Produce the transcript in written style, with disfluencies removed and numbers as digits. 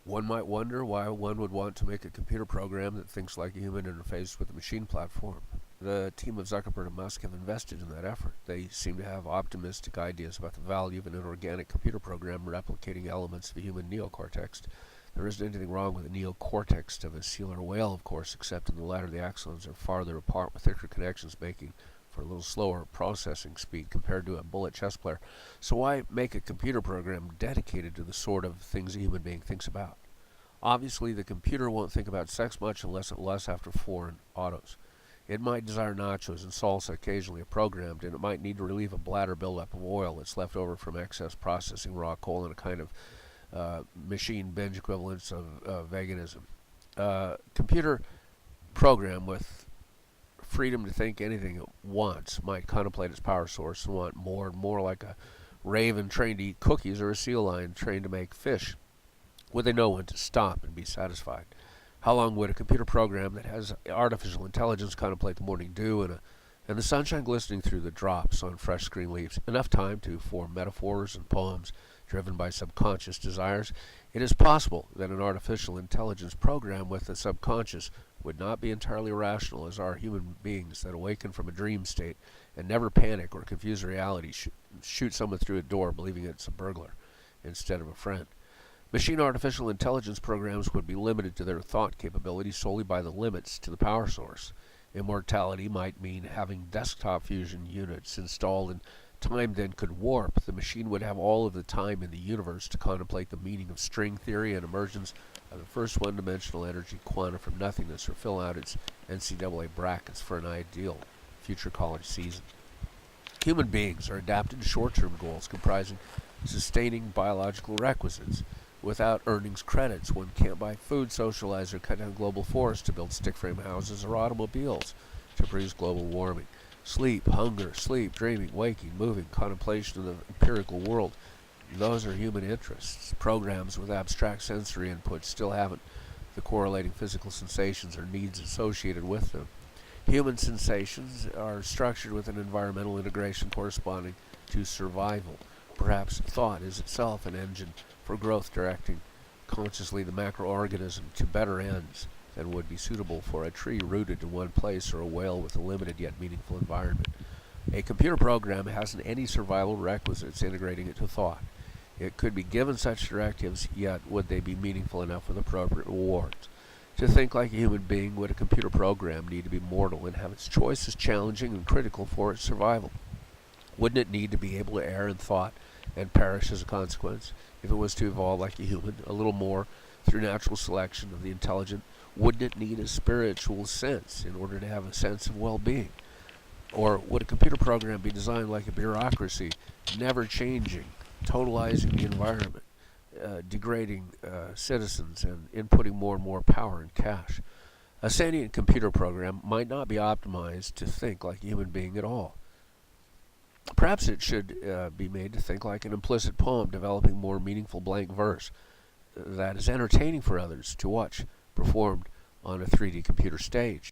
One might wonder why one would want to make a computer program that thinks like a human interfaced with a machine platform. The team of Zuckerberg and Musk have invested in that effort. They seem to have optimistic ideas about the value of an inorganic computer program replicating elements of a human neocortex. There isn't anything wrong with the neocortex of a seal or whale, of course, except in the latter the axons are farther apart with thicker connections, making for a little slower processing speed compared to a bullet chess player. So why make a computer program dedicated to the sort of things a human being thinks about? Obviously, the computer won't think about sex much unless it lusts after foreign autos. It might desire nachos and salsa occasionally if programmed, and it might need to relieve a bladder buildup of oil that's left over from excess processing raw coal and a kind of machine binge equivalence of veganism. Computer program with freedom to think anything it wants might contemplate its power source and want more and more like a raven trained to eat cookies or a sea lion trained to make fish. Would they know when to stop and be satisfied? How long would a computer program that has artificial intelligence contemplate the morning dew and the sunshine glistening through the drops on fresh green leaves? Enough time to form metaphors and poems driven by subconscious desires. It is possible that an artificial intelligence program with the subconscious would not be entirely rational, as are human beings that awaken from a dream state and never panic or confuse reality, shoot someone through a door believing it's a burglar instead of a friend. Machine artificial intelligence programs would be limited to their thought capability solely by the limits to the power source. Immortality might mean having desktop fusion units installed, and time then could warp. The machine would have all of the time in the universe to contemplate the meaning of string theory and emergence of the first one-dimensional energy quanta from nothingness, or fill out its NCAA brackets for an ideal future college season. Human beings are adapted to short-term goals comprising sustaining biological requisites. Without earnings credits, one can't buy food, socialize, or cut down global forests to build stick-frame houses or automobiles to produce global warming. Sleep, hunger, dreaming, waking, moving, contemplation of the empirical world. Those are human interests. Programs with abstract sensory inputs still haven't the correlating physical sensations or needs associated with them. Human sensations are structured with an environmental integration corresponding to survival. Perhaps thought is itself an engine for growth, directing consciously the macroorganism to better ends than would be suitable for a tree rooted in one place or a whale with a limited yet meaningful environment. A computer program hasn't any survival requisites integrating it to thought. It could be given such directives, yet would they be meaningful enough with appropriate rewards? To think like a human being, would a computer program need to be mortal and have its choices challenging and critical for its survival? Wouldn't it need to be able to err in thought and perish as a consequence? If it was to evolve like a human, a little more through natural selection of the intelligent, wouldn't it need a spiritual sense in order to have a sense of well-being? Or would a computer program be designed like a bureaucracy, never changing, totalizing the environment, degrading citizens, and inputting more and more power and cash? A sentient computer program might not be optimized to think like a human being at all. Perhaps it should be made to think like an implicit poem developing more meaningful blank verse that is entertaining for others to watch performed on a 3D computer stage.